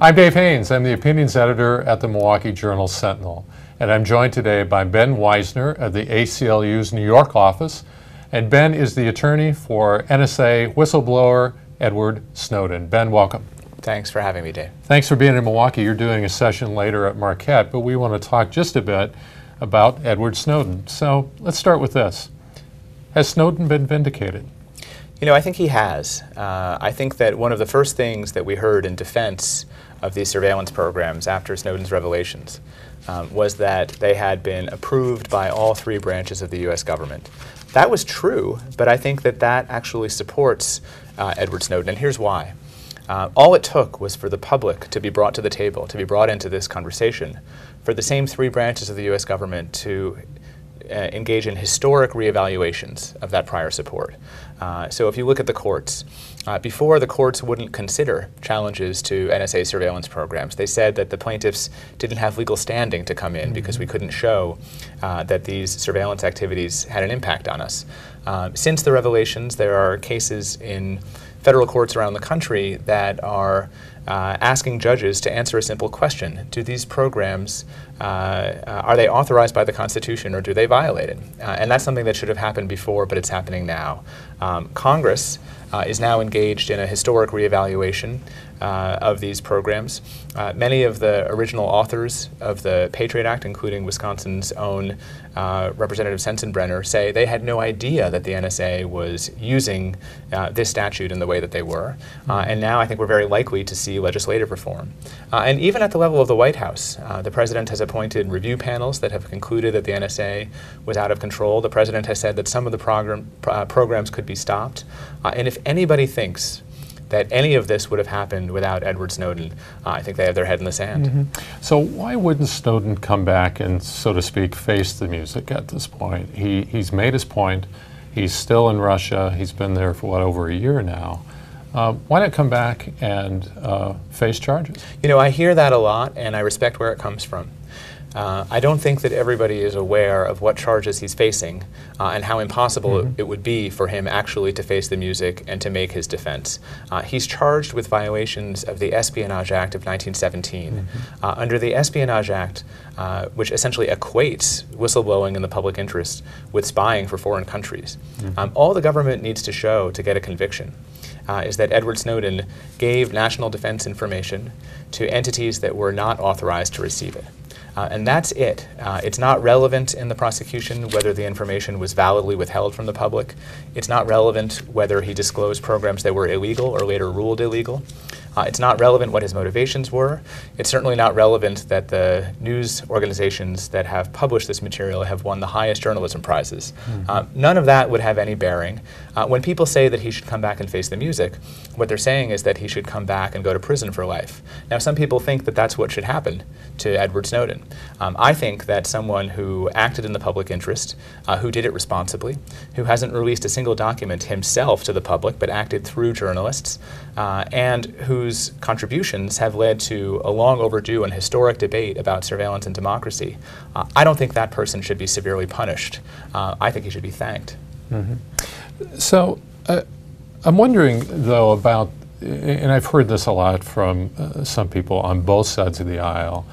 I'm Dave Haynes. I'm the opinions editor at the Milwaukee Journal Sentinel. And I'm joined today by Ben Wizner of the ACLU's New York office. And Ben is the attorney for NSA whistleblower Edward Snowden. Ben, welcome. Thanks for having me, Dave. Thanks for being in Milwaukee. You're doing a session later at Marquette, but we want to talk just a bit about Edward Snowden. So let's start with this. Has Snowden been vindicated? You know, I think he has. I think that one of the first things that we heard in defense of these surveillance programs after Snowden's revelations was that they had been approved by all three branches of the U.S. government. That was true, but I think that that actually supports Edward Snowden, and here's why. All it took was for the public to be brought to the table, to be brought into this conversation, for the same three branches of the U.S. government to engage in historic reevaluations of that prior support. So if you look at the courts, before the courts wouldn't consider challenges to NSA surveillance programs. They said that the plaintiffs didn't have legal standing to come in because we couldn't show that these surveillance activities had an impact on us. Since the revelations, there are cases in federal courts around the country that are asking judges to answer a simple question. Do these programs, are they authorized by the Constitution or do they violate it? And that's something that should have happened before, but it's happening now. Congress is now engaged in a historic reevaluation of these programs. Many of the original authors of the Patriot Act, including Wisconsin's own Representative Sensenbrenner, say they had no idea that the NSA was using this statute in the way that they were. And now I think we're very likely to see legislative reform. And even at the level of the White House, the President has appointed review panels that have concluded that the NSA was out of control. The President has said that some of the programs could be stopped. And if anybody thinks that any of this would have happened without Edward Snowden, I think they have their head in the sand. So why wouldn't Snowden come back and, so to speak, face the music at this point? He's made his point. He's still in Russia. He's been there for, what, over a year now. Why not come back and face charges? You know, I hear that a lot, and I respect where it comes from. I don't think that everybody is aware of what charges he's facing and how impossible it would be for him actually to face the music and to make his defense. He's charged with violations of the Espionage Act of 1917. Under the Espionage Act, which essentially equates whistleblowing in the public interest with spying for foreign countries, all the government needs to show to get a conviction is that Edward Snowden gave national defense information to entities that were not authorized to receive it. And that's it. It's not relevant in the prosecution whether the information was validly withheld from the public. It's not relevant whether he disclosed programs that were illegal or later ruled illegal. It's not relevant what his motivations were. It's certainly not relevant that the news organizations that have published this material have won the highest journalism prizes. None of that would have any bearing. When people say that he should come back and face the music, what they're saying is that he should come back and go to prison for life. Now, some people think that that's what should happen to Edward Snowden. I think that someone who acted in the public interest, who did it responsibly, who hasn't released a single document himself to the public but acted through journalists, and whose contributions have led to a long overdue and historic debate about surveillance and democracy, I don't think that person should be severely punished. I think he should be thanked. So I'm wondering, though, about, and I've heard this a lot from some people on both sides of the aisle,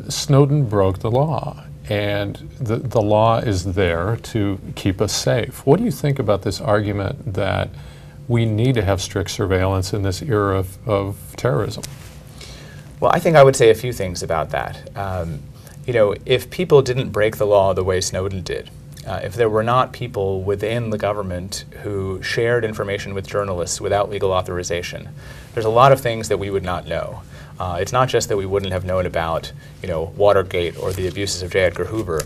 Snowden broke the law, and the law is there to keep us safe. What do you think about this argument that we need to have strict surveillance in this era of terrorism? Well, I think I would say a few things about that. You know, if people didn't break the law the way Snowden did, if there were not people within the government who shared information with journalists without legal authorization, there's a lot of things that we would not know. It's not just that we wouldn't have known about, you know, Watergate or the abuses of J. Edgar Hoover.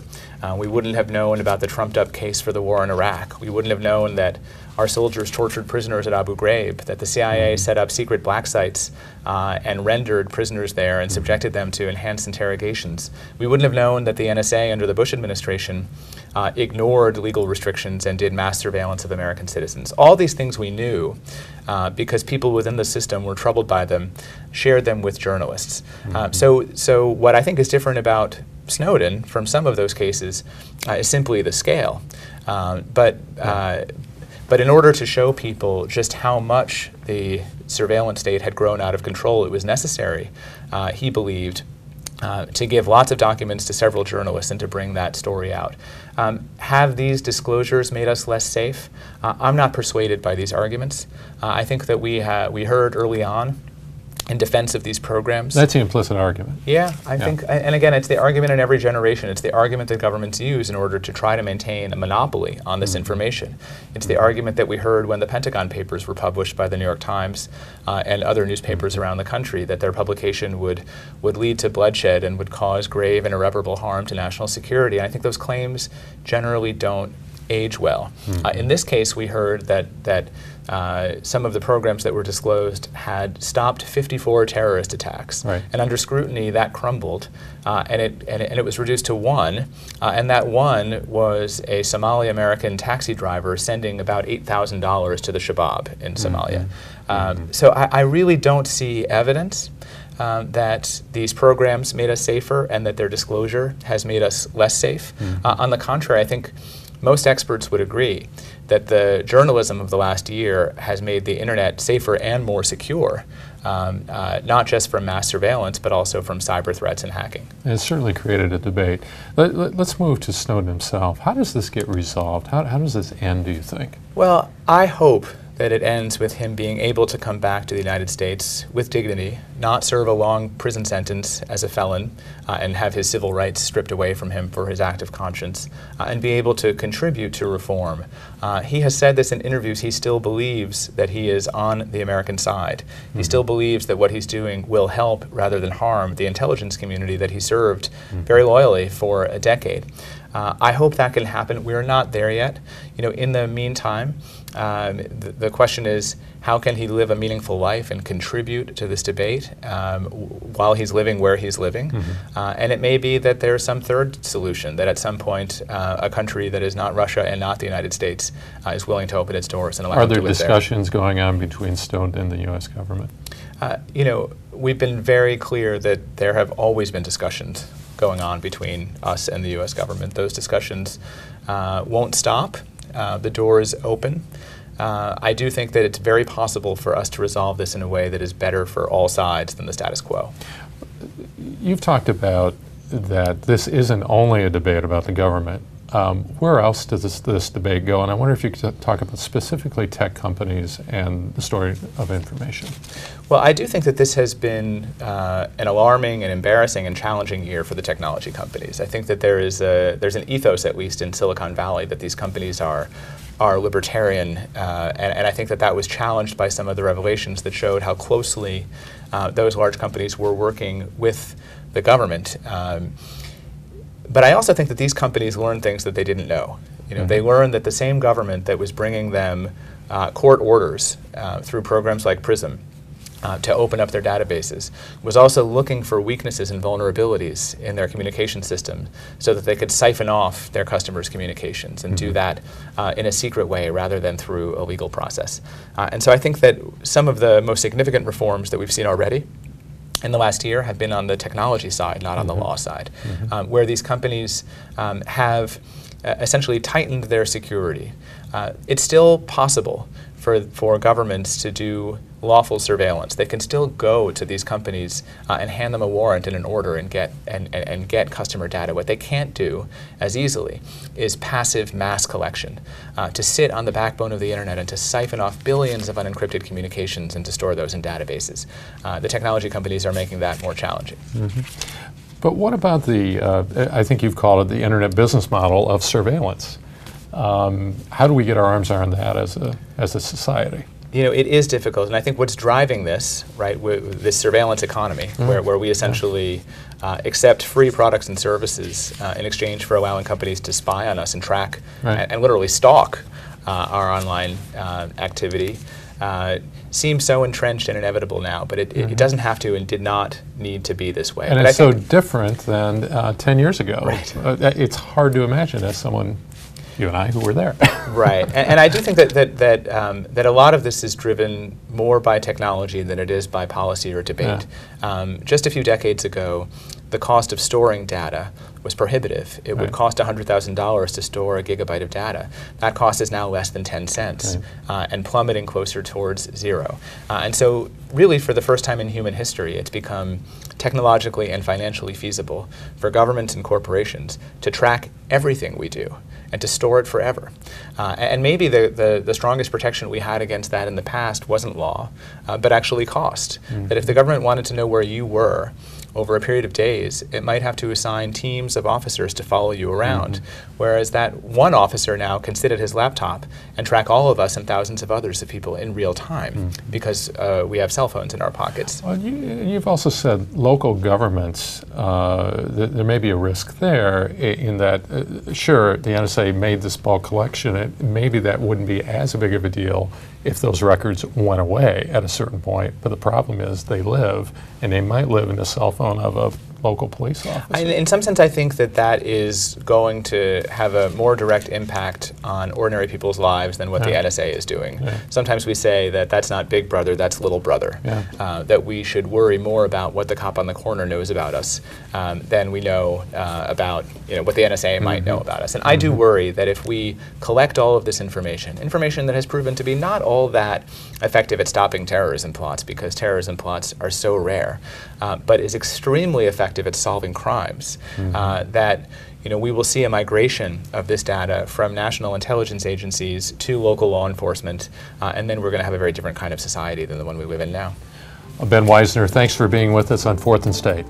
We wouldn't have known about the trumped-up case for the war in Iraq. We wouldn't have known that our soldiers tortured prisoners at Abu Ghraib, that the CIA set up secret black sites and rendered prisoners there and subjected them to enhanced interrogations. We wouldn't have known that the NSA under the Bush administration ignored legal restrictions and did mass surveillance of American citizens. All these things we knew because people within the system were troubled by them, shared them with journalists. So what I think is different about Snowden from some of those cases is simply the scale. But But in order to show people just how much the surveillance state had grown out of control, it was necessary, he believed, to give lots of documents to several journalists and to bring that story out. Have these disclosures made us less safe? I'm not persuaded by these arguments. I think that we heard early on in defense of these programs. That's the implicit argument. Yeah, I think, and again, it's the argument in every generation. It's the argument that governments use in order to try to maintain a monopoly on this information. It's the argument that we heard when the Pentagon Papers were published by the New York Times and other newspapers around the country, that their publication would lead to bloodshed and would cause grave and irreparable harm to national security. And I think those claims generally don't age well. In this case, we heard that some of the programs that were disclosed had stopped 54 terrorist attacks. Right. And under scrutiny, that crumbled, and it was reduced to one, and that one was a Somali-American taxi driver sending about $8,000 to the Shabab in Somalia. So I really don't see evidence that these programs made us safer and that their disclosure has made us less safe. On the contrary, I think most experts would agree that the journalism of the last year has made the internet safer and more secure, not just from mass surveillance, but also from cyber threats and hacking. And it's certainly created a debate. Let's move to Snowden himself. How does this get resolved? How does this end, do you think? Well, I hope that it ends with him being able to come back to the United States with dignity, not serve a long prison sentence as a felon, and have his civil rights stripped away from him for his act of conscience, and be able to contribute to reform. He has said this in interviews. He still believes that he is on the American side. He still believes that what he's doing will help rather than harm the intelligence community that he served very loyally for a decade. I hope that can happen. We're not there yet. You know, in the meantime, the question is, how can he live a meaningful life and contribute to this debate while he's living where he's living? And it may be that there's some third solution, that at some point a country that is not Russia and not the United States is willing to open its doors and allow him to live there. Are there discussions going on between Snowden and the U.S. government? You know, we've been very clear that there have always been discussions going on between us and the U.S. government. Those discussions won't stop. The door is open. I do think that it's very possible for us to resolve this in a way that is better for all sides than the status quo. You've talked about that this isn't only a debate about the government. Where else does this debate go? And I wonder if you could talk about specifically tech companies and the story of information. Well, I do think that this has been an alarming and embarrassing and challenging year for the technology companies. I think that there's an ethos, at least in Silicon Valley, that these companies are libertarian, and I think that was challenged by some of the revelations that showed how closely those large companies were working with the government. But I also think that these companies learned things that they didn't know. You know, they learned that the same government that was bringing them court orders through programs like PRISM to open up their databases was also looking for weaknesses and vulnerabilities in their communication system so that they could siphon off their customers' communications and do that in a secret way rather than through a legal process. And so I think that some of the most significant reforms that we've seen already in the last year have been on the technology side, not on the law side, where these companies have essentially tightened their security. It's still possible for governments to do lawful surveillance. They can still go to these companies and hand them a warrant and an order and get customer data. What they can't do as easily is passive mass collection, to sit on the backbone of the internet and to siphon off billions of unencrypted communications and to store those in databases. The technology companies are making that more challenging. But what about the, I think you've called it the internet business model of surveillance? How do we get our arms around that as a society? You know, it is difficult, and I think what's driving this, right, this surveillance economy, where we essentially accept free products and services in exchange for allowing companies to spy on us and track and literally stalk our online activity, seems so entrenched and inevitable now, but it doesn't have to and did not need to be this way. And it's so different than 10 years ago. Right. It's hard to imagine as someone, you and I, who were there. Right, and I do think that a lot of this is driven more by technology than it is by policy or debate. Just a few decades ago, the cost of storing data was prohibitive. It would cost $100,000 to store a gigabyte of data. That cost is now less than 10 cents and plummeting closer towards zero. And so really for the first time in human history, it's become technologically and financially feasible for governments and corporations to track everything we do and to store it forever. And maybe the strongest protection we had against that in the past wasn't law, but actually cost. That if the government wanted to know where you were over a period of days, it might have to assign teams of officers to follow you around, whereas that one officer now can sit at his laptop and track all of us and thousands of others of people in real time because we have cell phones in our pockets. Well, you've also said local governments, there may be a risk there in that, sure, the NSA made this bulk collection, maybe that wouldn't be as big of a deal if those records went away at a certain point, but the problem is they live, and they might live in the cell phone of a local police officer. In some sense, I think that that is going to have a more direct impact on ordinary people's lives than what the NSA is doing. Sometimes we say that that's not Big Brother, that's Little Brother. That we should worry more about what the cop on the corner knows about us than we know about what the NSA might know about us. And I do worry that if we collect all of this information that has proven to be not all that effective at stopping terrorism plots, because terrorism plots are so rare, but is extremely effective at solving crimes, that we will see a migration of this data from national intelligence agencies to local law enforcement, and then we're going to have a very different kind of society than the one we live in now. Ben Wizner, thanks for being with us on 4th and State.